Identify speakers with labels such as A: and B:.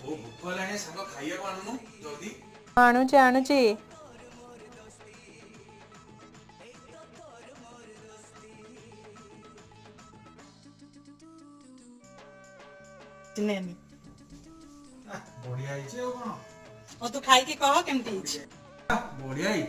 A: ओ भूख हेलाणी सांग खाइया को आनुनु जल्दी
B: आणुचे आणुचे
C: चिनेनी
A: बढ़िया हिचे ओ कोन
C: ओ तू खाई के कह केमती
A: बढ़िया ही